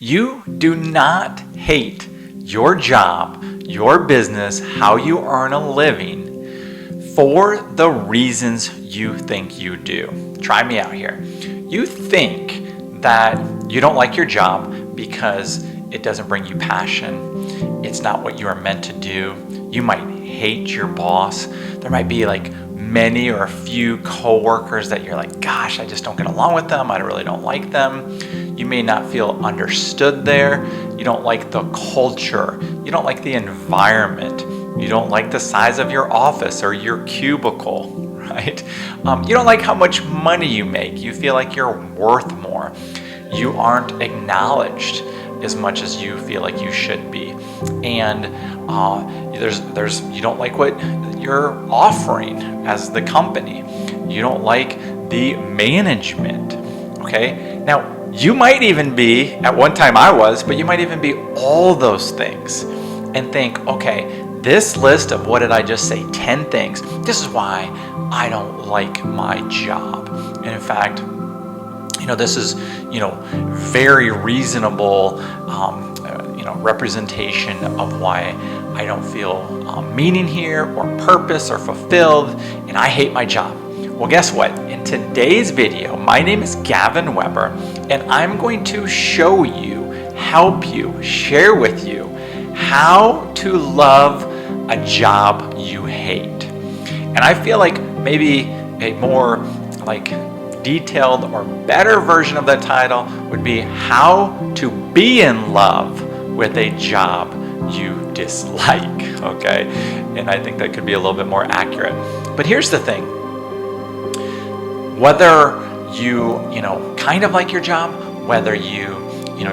You do not hate your job, your business, how you earn a living for the reasons you think you do. Try me out here. You think that you don't like your job because it doesn't bring you passion. It's not what you are meant to do. You might hate your boss. There might be like many or a few coworkers that you're like, gosh, I just don't get along with them. I really don't like them. You may not feel understood there. You don't like the culture. You don't like the environment. You don't like the size of your office or your cubicle, right? You don't like how much money you make. You feel like you're worth more. You aren't acknowledged as much as you feel like you should be. And you don't like what you're offering as the company. You don't like the management, okay? Now, you might even be, at one time I was, but you might even be all those things and think, okay, this list of, what did I just say, 10 things, this is why I don't like my job. And in fact, this is, very reasonable, representation of why I don't feel meaning here or purpose or fulfilled, and I hate my job. Well, guess what? In today's video, my name is Gavin Weber, and I'm going to show you, help you, share with you how to love a job you hate. And I feel like maybe a more detailed or better version of that title would be how to be in love with a job you dislike, okay? And I think that could be a little bit more accurate. But here's the thing. Whether you, kind of like your job, whether you,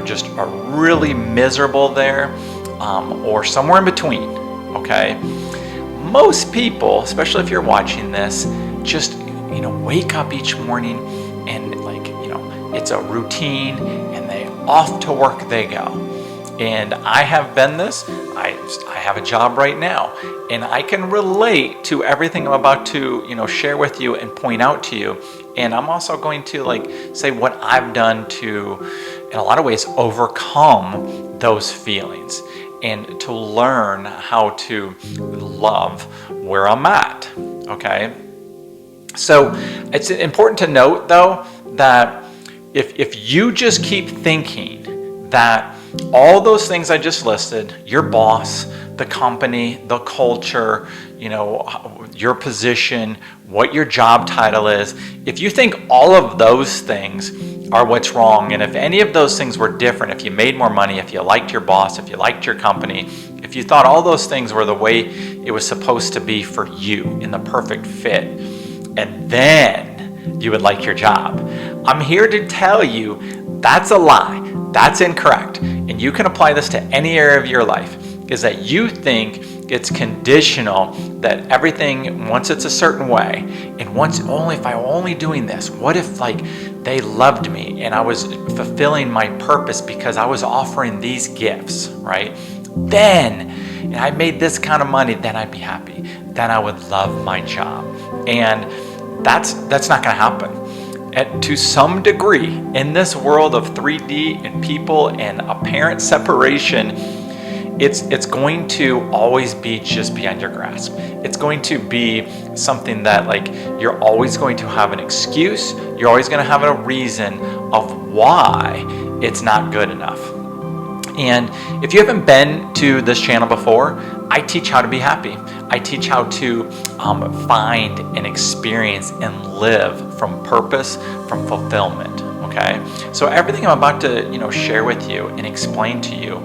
just are really miserable there, or somewhere in between, okay? Most people, especially if you're watching this, just, wake up each morning and it's a routine and they off to work they go. And I have been this. I have a job right now, and I can relate to everything I'm about to, share with you and point out to you. And I'm also going to say what I've done to, in a lot of ways, overcome those feelings and to learn how to love where I'm at, okay? So it's important to note, though, that if you just keep thinking that all those things I just listed, your boss, the company, the culture, your position, what your job title is, if you think all of those things are what's wrong, and if any of those things were different, if you made more money, if you liked your boss, if you liked your company, if you thought all those things were the way it was supposed to be for you in the perfect fit, and then you would like your job, I'm here to tell you that's a lie. That's incorrect. And you can apply this to any area of your life, is that you think it's conditional, that everything, once it's a certain way, and if I were only doing this, what if they loved me and I was fulfilling my purpose because I was offering these gifts, right? Then, and I made this kind of money, then I'd be happy. Then I would love my job. And that's not going to happen. To some degree, in this world of 3D and people and apparent separation, it's going to always be just beyond your grasp. It's going to be something that you're always going to have an excuse. You're always going to have a reason of why it's not good enough. And if you haven't been to this channel before, I teach how to be happy. I teach how to find and experience and live from purpose, from fulfillment, okay? So everything I'm about to share with you and explain to you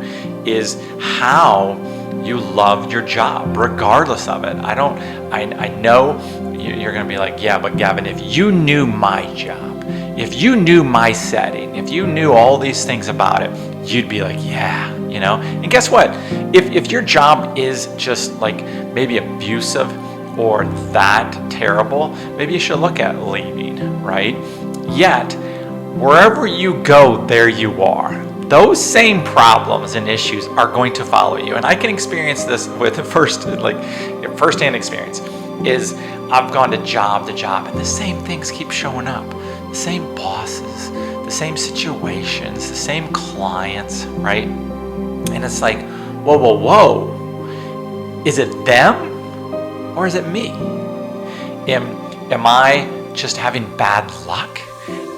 is how you love your job, regardless of it. I know you're gonna be like, yeah, but Gavin, if you knew my job, if you knew my setting, if you knew all these things about it, you'd be like, yeah, And guess what? If your job is just maybe abusive or that terrible, maybe you should look at leaving, right? Yet, wherever you go, there you are. Those same problems and issues are going to follow you. And I can experience this with firsthand experience. Is I've gone to job, and the same things keep showing up. The same bosses, the same situations, the same clients, right? And it's like, whoa, whoa, whoa. Is it them or is it me? Am I just having bad luck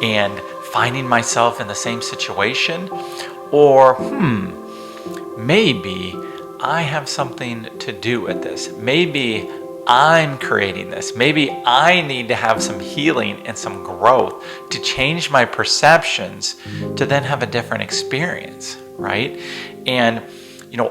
and finding myself in the same situation? Or, maybe I have something to do with this. Maybe I'm creating this. Maybe I need to have some healing and some growth to change my perceptions to then have a different experience, right? And,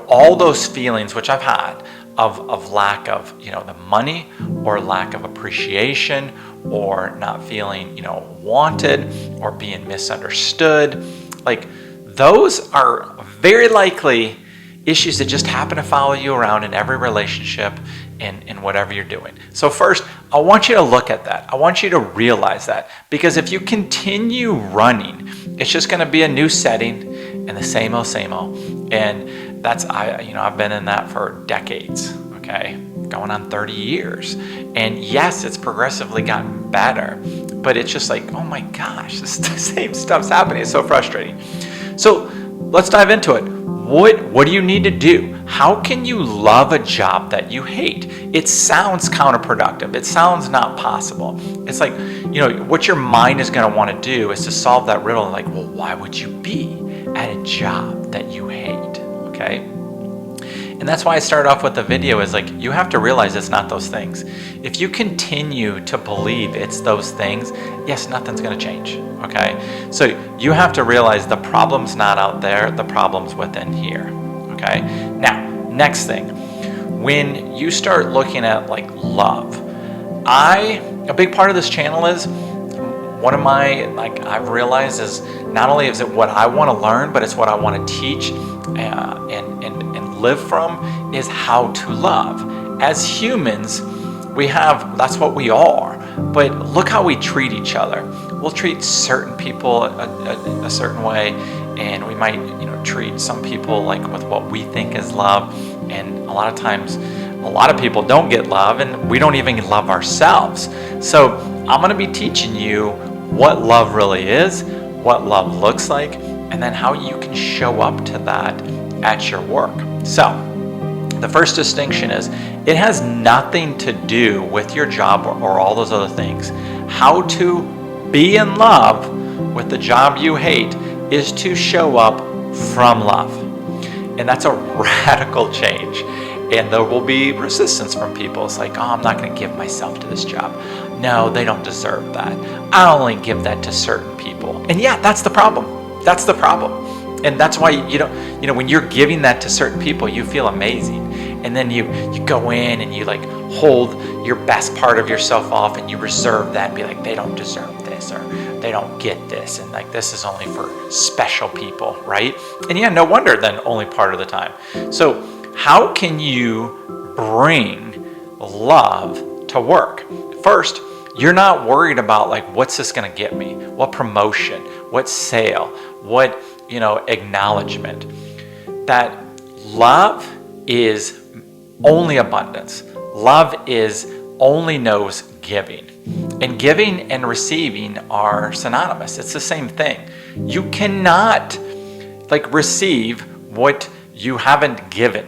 all those feelings, which I've had of lack of, the money or lack of appreciation or not feeling, wanted or being misunderstood, like those are very likely issues that just happen to follow you around in every relationship and in whatever you're doing. So first, I want you to look at that. I want you to realize that, because if you continue running, it's just going to be a new setting and the same old, and that's I've been in that for decades. Okay, going on 30 years, and yes, it's progressively gotten better, but it's just like, oh my gosh, the same stuff's happening. It's so frustrating. So let's dive into it. What do you need to do? How can you love a job that you hate? It sounds counterproductive. It sounds not possible. It's like, what your mind is going to want to do is to solve that riddle. Like, well, why would you be at a job that you hate? Okay. And that's why I started off with the video is like, you have to realize it's not those things. If you continue to believe it's those things, yes, nothing's going to change. Okay. So you have to realize the problem's not out there. The problem's within here. Okay. Now, next thing, when you start looking at like love, a big part of this channel is one of my, I've realized is not only is it what I want to learn, but it's what I want to teach and live from, is how to love. As humans, that's what we are, but look how we treat each other. We'll treat certain people a certain way, and we might, treat some people like with what we think is love, and a lot of times, a lot of people don't get love, and we don't even love ourselves. So I'm going to be teaching you what love really is, what love looks like, and then how you can show up to that at your work. So the first distinction is it has nothing to do with your job or all those other things. How to be in love with the job you hate is to show up from love. And that's a radical change. And there will be resistance from people. It's like, oh, I'm not going to give myself to this job. No, they don't deserve that. I only give that to certain people. And yeah, that's the problem. That's the problem. And that's why when you're giving that to certain people, you feel amazing. And then you go in and you like hold your best part of yourself off and you reserve that and be like, they don't deserve this or they don't get this. And like, this is only for special people, right? And yeah, no wonder then only part of the time. So how can you bring love to work? First, you're not worried about like, what's this going to get me? What promotion? What sale? What, acknowledgement? That love is only abundance. Love only knows giving. And giving and receiving are synonymous. It's the same thing. You cannot receive what you haven't given.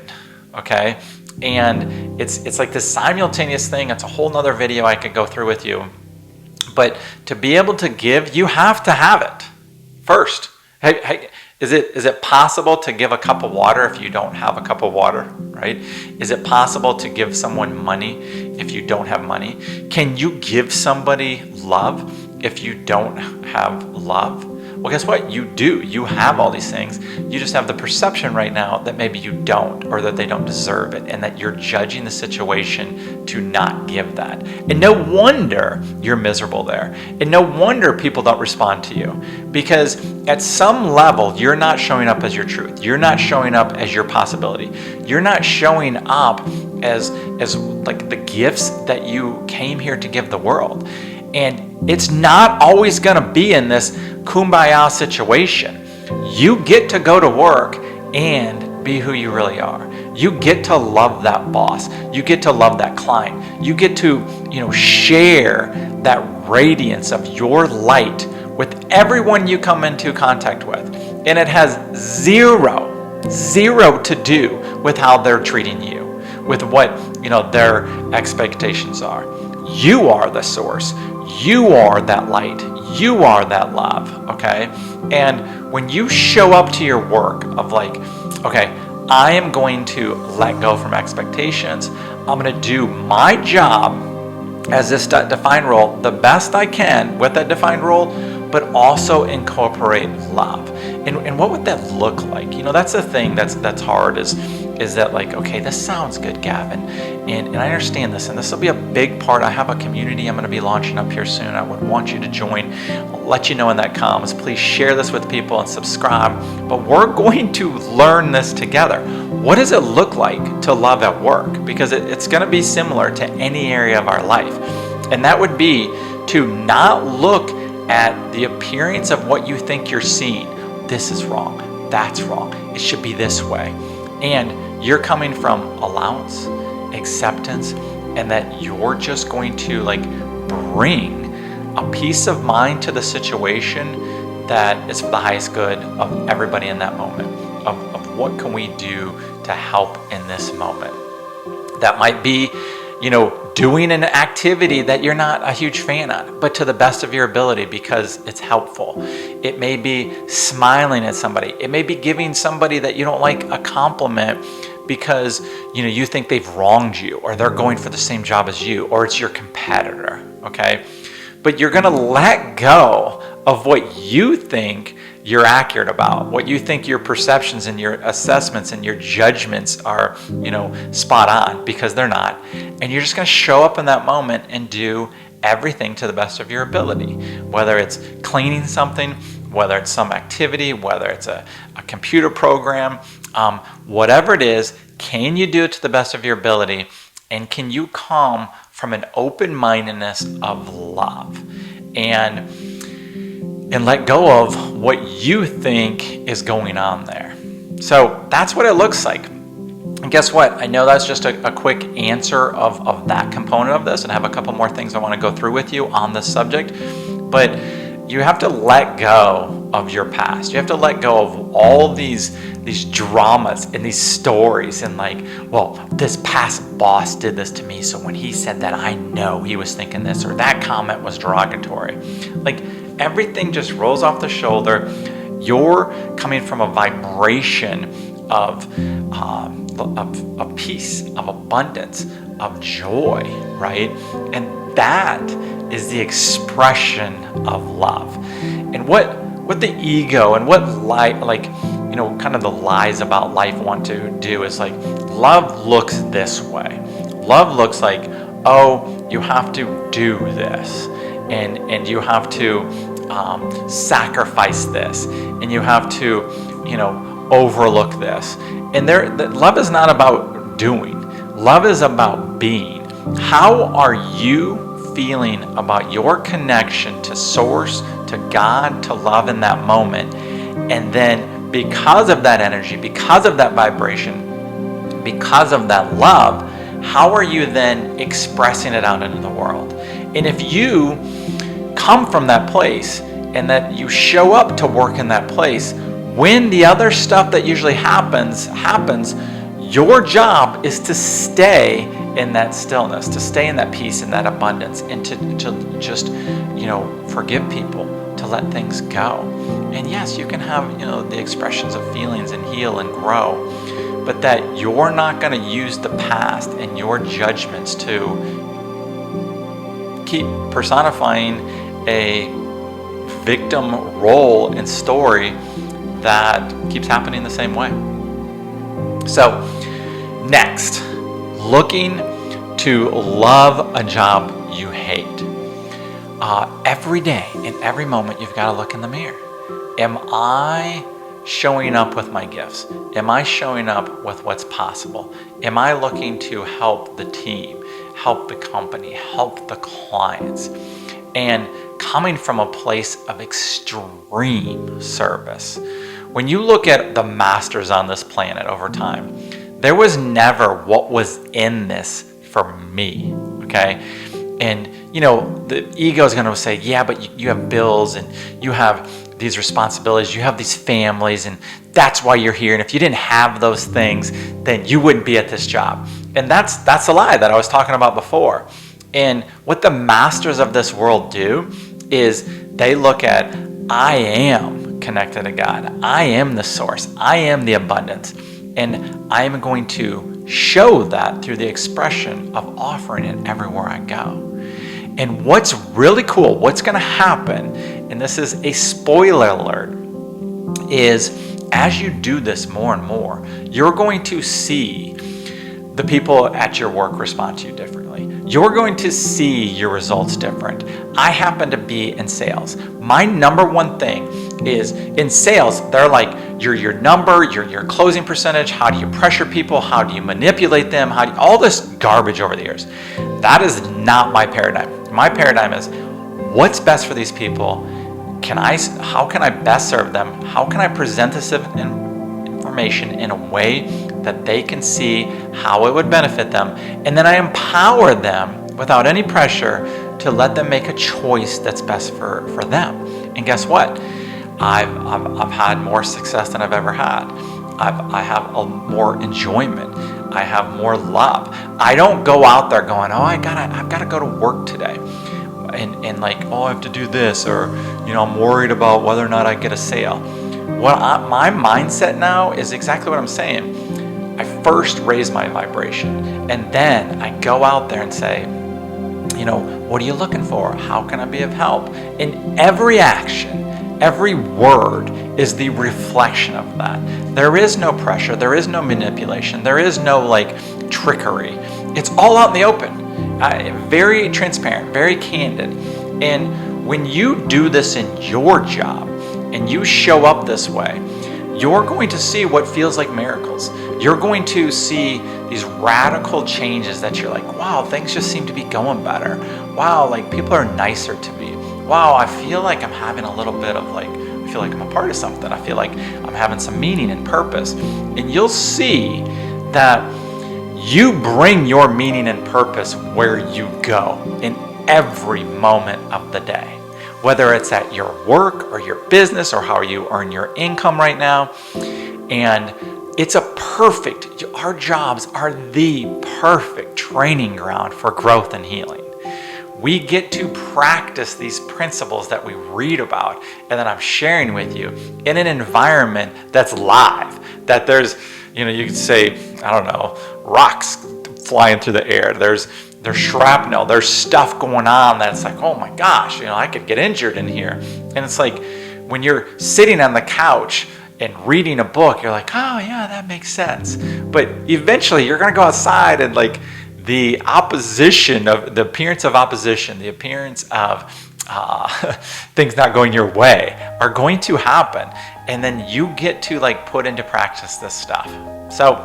Okay? And it's like this simultaneous thing. It's a whole nother video I could go through with you. But to be able to give, you have to have it first. Hey, is it possible to give a cup of water if you don't have a cup of water, right? Is it possible to give someone money if you don't have money? Can you give somebody love if you don't have love? Well, guess what? You do. You have all these things. You just have the perception right now that maybe you don't, or that they don't deserve it, and that you're judging the situation to not give that. And no wonder you're miserable there. And no wonder people don't respond to you, because at some level, you're not showing up as your truth. You're not showing up as your possibility. You're not showing up as like the gifts that you came here to give the world. And it's not always going to be in this kumbaya situation. You get to go to work and be who you really are. You get to love that boss. You get to love that client. You get to, share that radiance of your light with everyone you come into contact with. And it has zero to do with how they're treating you, with what, their expectations are. You are the source. You are that light. You are that love, okay? And when you show up to your work of like, okay, I am going to let go from expectations. I'm going to do my job as this defined role the best I can with that defined role, but also incorporate love. And what would that look like? That's the thing that's hard is that like, okay, this sounds good, Gavin, and I understand this, and this will be a big part. I have a community I'm going to be launching up here soon. I would want you to join. I'll let you know when that comes. Please share this with people and subscribe. But we're going to learn this together. What does it look like to love at work? Because it's going to be similar to any area of our life. And that would be to not look at the appearance of what you think you're seeing. This is wrong. That's wrong. It should be this way. And you're coming from allowance, acceptance, and that you're just going to like bring a peace of mind to the situation that is for the highest good of everybody in that moment, of what can we do to help in this moment. That might be, doing an activity that you're not a huge fan on, but to the best of your ability because it's helpful. It may be smiling at somebody. It may be giving somebody that you don't like a compliment because you think they've wronged you, or they're going for the same job as you, or it's your competitor, okay? But you're gonna let go of what you think you're accurate about, what you think your perceptions and your assessments and your judgments are, spot on, because they're not. And you're just gonna show up in that moment and do everything to the best of your ability, whether it's cleaning something, whether it's some activity, whether it's a computer program, whatever it is, can you do it to the best of your ability? And can you come from an open-mindedness of love and let go of what you think is going on there? So that's what it looks like. And guess what? I know that's just a quick answer of that component of this, and I have a couple more things I want to go through with you on this subject. But you have to let go of your past. You have to let go of all these dramas and these stories and like, well, this past boss did this to me, so when he said that, I know he was thinking this, or that comment was derogatory. Like, everything just rolls off the shoulder. You're coming from a vibration of peace, of abundance, of joy, right? And that is the expression of love. And what the ego and what kind of the lies about life want to do is like, love looks this way. Love looks like, oh, you have to do this, and you have to sacrifice this, and you have to, overlook this. And love is not about doing. Love is about being. How are you feeling about your connection to Source, to God, to love in that moment? And then because of that energy, because of that vibration, because of that love, how are you then expressing it out into the world? And if you come from that place and that you show up to work in that place, when the other stuff that usually happens, your job is to stay in that stillness, to stay in that peace and that abundance, and to just, forgive people, to let things go. And yes, you can have, the expressions of feelings and heal and grow, but that you're not going to use the past and your judgments to keep personifying a victim role and story that keeps happening the same way. So next, looking to love a job you hate. Every day, in every moment, you've got to look in the mirror. Am I showing up with my gifts? Am I showing up with what's possible? Am I looking to help the team, help the company, help the clients? And coming from a place of extreme service. When you look at the masters on this planet over time, there was never what was in this for me, okay? And the ego is going to say, yeah, but you have bills and you have these responsibilities, you have these families, and that's why you're here. And if you didn't have those things, then you wouldn't be at this job. And that's a lie that I was talking about before. And what the masters of this world do is they look at, I am connected to God. I am the source. I am the abundance. And I am going to show that through the expression of offering it everywhere I go. And what's really cool, what's going to happen, and this is a spoiler alert, is as you do this more and more, you're going to see the people at your work respond to you differently. You're going to see your results different. I happen to be in sales. My number one thing is in sales, they're like your number, your closing percentage, how do you pressure people, how do you manipulate them, all this garbage over the years. That is not my paradigm. My paradigm is what's best for these people. How can I best serve them? How can I present this information in a way that they can see how it would benefit them? And then I empower them without any pressure to let them make a choice that's best for them. And guess what? I've had more success than I've ever had. I have more enjoyment. I have more love. I don't go out there going, oh, I've got to go to work today. And like, oh, I have to do this, or I'm worried about whether or not I get a sale. My mindset now is exactly what I'm saying. I first raise my vibration, and then I go out there and say, what are you looking for? How can I be of help? And every action, every word is the reflection of that. There is no pressure. There is no manipulation. There is no trickery. It's all out in the open. Very transparent, very candid. And when you do this in your job and you show up this way, you're going to see what feels like miracles. You're going to see these radical changes that you're like, wow, things just seem to be going better. Wow, people are nicer to me. Wow, I feel like I'm having a little bit of I feel like I'm a part of something. I feel like I'm having some meaning and purpose. And you'll see that you bring your meaning and purpose where you go in every moment of the day. Whether it's at your work or your business or how you earn your income right now. And it's our jobs are the perfect training ground for growth and healing. We get to practice these principles that we read about and that I'm sharing with you in an environment that's live, that there's, you could say, I don't know, rocks flying through the air. There's shrapnel. There's stuff going on that's like, oh my gosh, I could get injured in here. And it's like when you're sitting on the couch and reading a book, you're like, oh yeah, that makes sense. But eventually you're going to go outside and the opposition of the appearance of opposition, the appearance of things not going your way are going to happen. And then you get to put into practice this stuff. So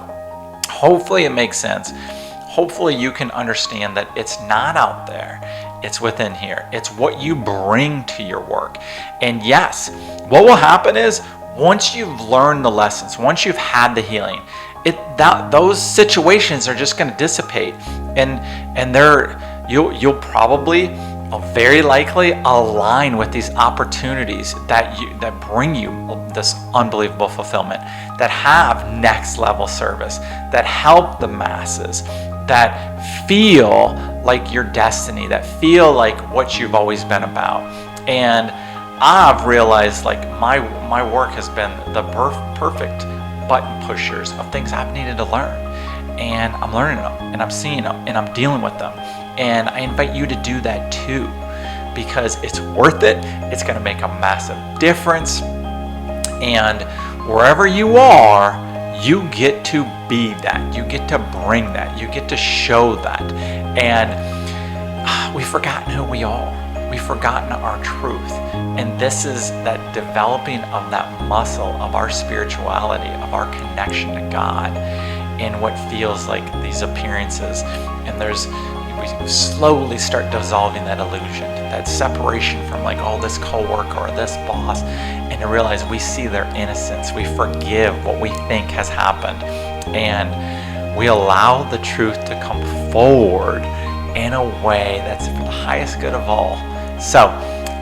hopefully it makes sense. Hopefully you can understand that it's not out there. It's within here. It's what you bring to your work. And yes, what will happen is once you've learned the lessons, once you've had the healing, those situations are just going to dissipate, and you'll probably very likely align with these opportunities that bring you this unbelievable fulfillment, that have next level service, that help the masses, that feel like your destiny, that feel like what you've always been about. And I've realized my work has been the perfect button pushers of things I've needed to learn, and I'm learning them, and I'm seeing them, and I'm dealing with them. And I invite you to do that too, because it's worth it. It's going to make a massive difference. And wherever you are, you get to be that. You get to bring that. You get to show that. And we've forgotten who we are. We've forgotten our truth. And this is that developing of that muscle of our spirituality, of our connection to God, in what feels like these appearances. And we slowly start dissolving that illusion, that separation from this coworker or this boss, and to realize we see their innocence. We forgive what we think has happened, and we allow the truth to come forward in a way that's for the highest good of all. So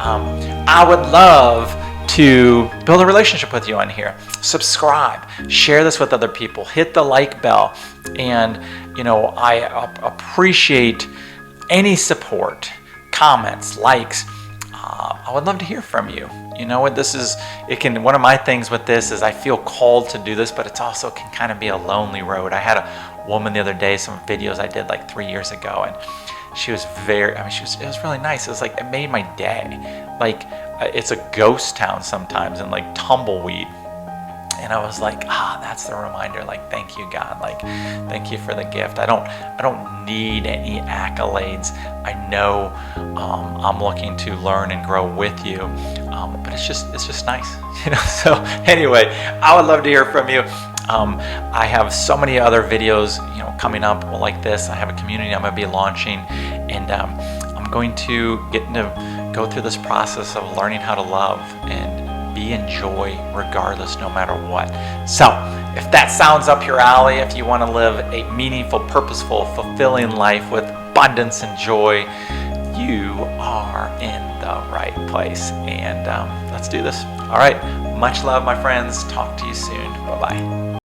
I would love to build a relationship with you on here. Subscribe, share this with other people, hit the like bell, and I appreciate any support, comments, likes. I would love to hear from you. One of my things with this is I feel called to do this, but it also can kind of be a lonely road. I had a woman the other day, some videos I did like 3 years ago, and she was it was really nice. It was like, it made my day. Like, it's a ghost town sometimes, and like tumbleweed. And I was like, that's the reminder. Like, thank you, God. Like, thank you for the gift. I don't need any accolades. I know I'm looking to learn and grow with you, but it's just nice, So anyway, I would love to hear from you. I have so many other videos, coming up like this. I have a community I'm going to be launching, and I'm going to go through this process of learning how to love and be in joy regardless, no matter what. So if that sounds up your alley, if you want to live a meaningful, purposeful, fulfilling life with abundance and joy, you are in the right place. And let's do this. All right. Much love, my friends. Talk to you soon. Bye-bye.